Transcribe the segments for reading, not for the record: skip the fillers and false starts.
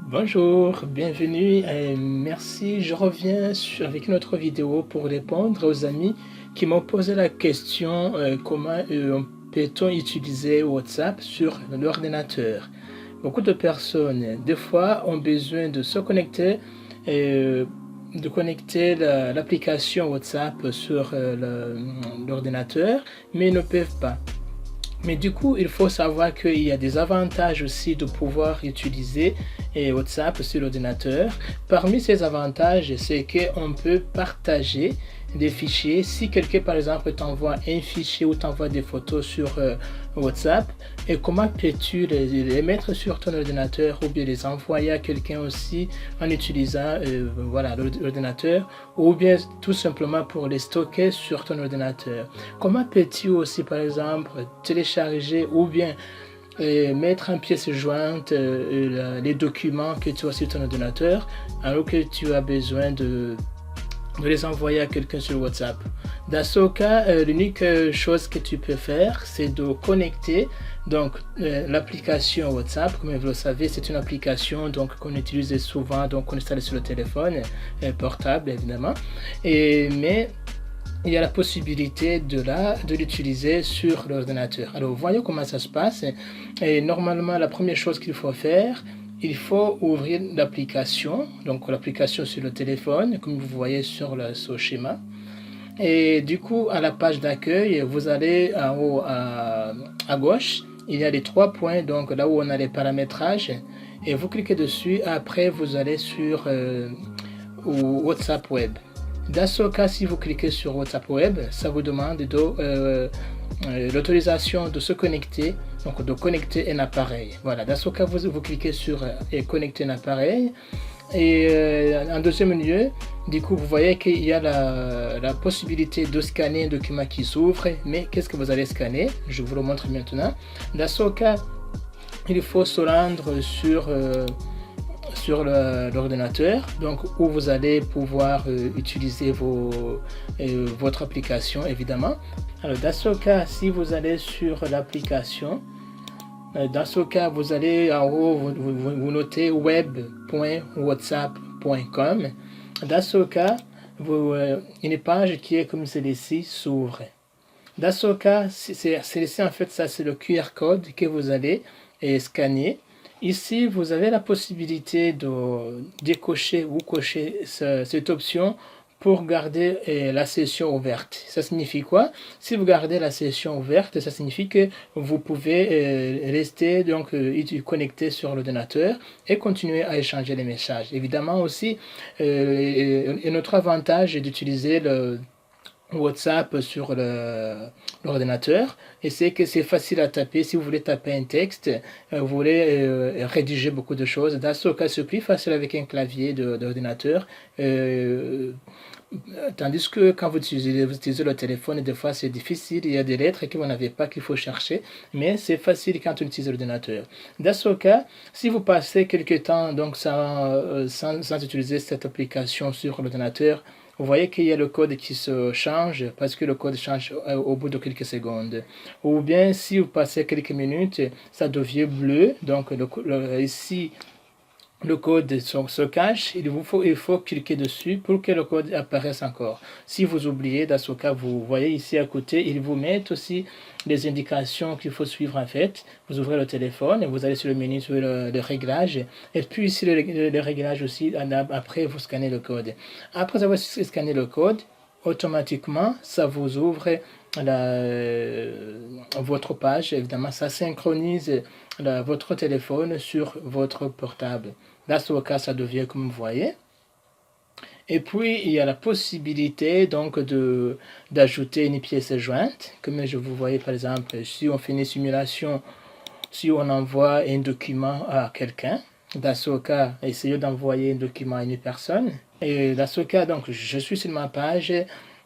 Bonjour, bienvenue et merci. Je reviens avec une autre vidéo pour répondre aux amis qui m'ont posé la question comment peut-on utiliser WhatsApp sur l'ordinateur. Beaucoup de personnes, des fois, ont besoin de se connecter et de connecter l'application WhatsApp sur l'ordinateur, mais ils ne peuvent pas. Mais du coup, il faut savoir qu'il y a des avantages aussi de pouvoir utiliser WhatsApp sur l'ordinateur. Parmi ces avantages, c'est qu'on peut partager des fichiers. Si quelqu'un, par exemple, t'envoie un fichier ou t'envoie des photos sur WhatsApp, et comment peux-tu les mettre sur ton ordinateur ou bien les envoyer à quelqu'un aussi en utilisant voilà, l'ordinateur, ou bien tout simplement pour les stocker sur ton ordinateur. Comment peux-tu aussi, par exemple, télécharger ou bien mettre en pièce jointe les documents que tu as sur ton ordinateur alors que tu as besoin de les envoyer à quelqu'un sur WhatsApp. Dans ce cas, l'unique chose que tu peux faire, c'est de connecter donc l'application WhatsApp. Comme vous le savez, c'est une application donc qu'on utilise souvent, donc on installe sur le téléphone portable évidemment. Mais il y a la possibilité de l'utiliser sur l'ordinateur. Alors voyons comment ça se passe. Et normalement, la première chose qu'il faut faire, il faut ouvrir l'application, donc l'application sur le téléphone, comme vous voyez sur ce schéma. Et du coup, à la page d'accueil, vous allez en haut à gauche, il y a les 3 points, donc là où on a les paramétrages, et vous cliquez dessus. Après, vous allez sur WhatsApp Web. Dans ce cas, si vous cliquez sur WhatsApp Web, ça vous demande l'autorisation de se connecter, donc de connecter un appareil. Voilà, dans ce cas, vous cliquez sur connecter un appareil. Et en deuxième lieu, du coup, vous voyez qu'il y a la possibilité de scanner un document qui s'ouvre. Mais qu'est-ce que vous allez scanner? Je vous le montre maintenant. Dans ce cas, il faut se rendre sur l'ordinateur, donc où vous allez pouvoir utiliser votre application évidemment. Alors dans ce cas, si vous allez sur l'application, dans ce cas vous allez en haut, vous notez web.whatsapp.com. Dans ce cas, une page qui est comme celle-ci s'ouvre. Dans ce cas, celle-ci en fait, ça c'est le QR code que vous allez scanner. Ici, vous avez la possibilité de décocher ou cocher cette option pour garder la session ouverte. Ça signifie quoi? Si vous gardez la session ouverte, ça signifie que vous pouvez rester donc connecté sur l'ordinateur et continuer à échanger les messages. Évidemment aussi, un autre avantage est d'utiliser le WhatsApp sur l'ordinateur, et c'est que c'est facile à taper. Si vous voulez taper un texte, vous voulez rédiger beaucoup de choses, dans ce cas c'est plus facile avec un clavier d'ordinateur, tandis que quand vous utilisez le téléphone, des fois c'est difficile, il y a des lettres que vous n'avez pas, qu'il faut chercher, mais c'est facile quand on utilise l'ordinateur. Dans ce cas, si vous passez quelques temps donc sans utiliser cette application sur l'ordinateur, vous voyez qu'il y a le code qui se change parce que le code change au bout de quelques secondes. Ou bien si vous passez quelques minutes, ça devient bleu. Donc ici, le code se cache. Il faut cliquer dessus pour que le code apparaisse encore. Si vous oubliez, dans ce cas, vous voyez ici à côté, ils vous mettent aussi les indications qu'il faut suivre en fait. Vous ouvrez le téléphone et vous allez sur le menu sur le réglage. Et puis ici, le réglage aussi, après vous scannez le code. Après avoir scanné le code, automatiquement, ça vous ouvre votre page. Évidemment, ça synchronise votre téléphone sur votre portable. Dans ce cas, ça devient comme vous voyez. Et puis, il y a la possibilité donc d'ajouter une pièce jointe. Comme je vous voyais par exemple, si on fait une simulation, si on envoie un document à quelqu'un, dans ce cas, essayez d'envoyer un document à une personne. Et dans ce cas, donc, je suis sur ma page.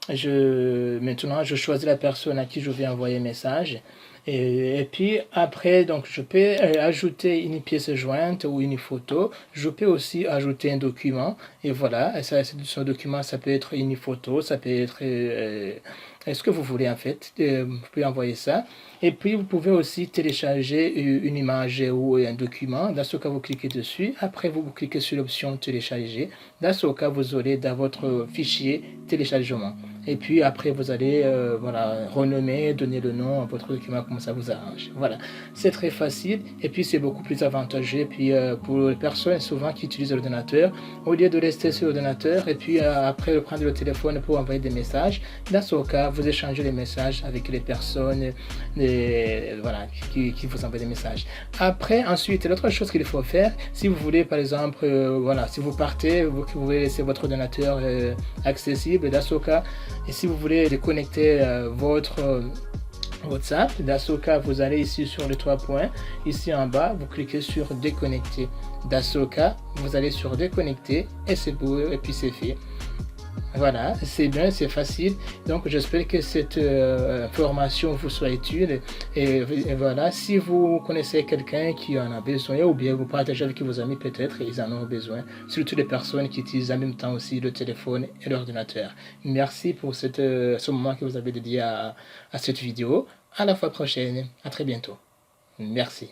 Maintenant, je choisis la personne à qui je vais envoyer un message. Et puis après, donc je peux ajouter une pièce jointe ou une photo. Je peux aussi ajouter un document. Et voilà, et ça, ce document, ça peut être une photo, ça peut être ce que vous voulez en fait. Vous pouvez envoyer ça. Et puis vous pouvez aussi télécharger une image ou un document. Dans ce cas, vous cliquez dessus. Après, vous cliquez sur l'option télécharger. Dans ce cas, vous aurez dans votre fichier téléchargement. Et puis après, vous allez voilà, renommer, donner le nom à votre document comme ça vous arrange. Voilà, c'est très facile et puis c'est beaucoup plus avantageux. Et puis pour les personnes souvent qui utilisent l'ordinateur, au lieu de rester sur l'ordinateur et puis après prendre le téléphone pour envoyer des messages, dans ce cas, vous échangez les messages avec les personnes voilà, qui vous envoient des messages. Après, ensuite, l'autre chose qu'il faut faire, si vous voulez par exemple, voilà, si vous partez, vous voulez laisser votre ordinateur accessible, dans ce cas, et si vous voulez déconnecter votre WhatsApp, dans ce cas, vous allez ici sur les trois points, ici en bas, vous cliquez sur déconnecter. Dans ce cas, vous allez sur déconnecter et c'est beau et puis c'est fait. Voilà, c'est bien, c'est facile. Donc, j'espère que cette formation vous soit utile. Et voilà, si vous connaissez quelqu'un qui en a besoin, ou bien vous partagez avec vos amis, peut-être ils en ont besoin. Surtout les personnes qui utilisent en même temps aussi le téléphone et l'ordinateur. Merci pour ce moment que vous avez dédié à cette vidéo. À la fois prochaine. À très bientôt. Merci.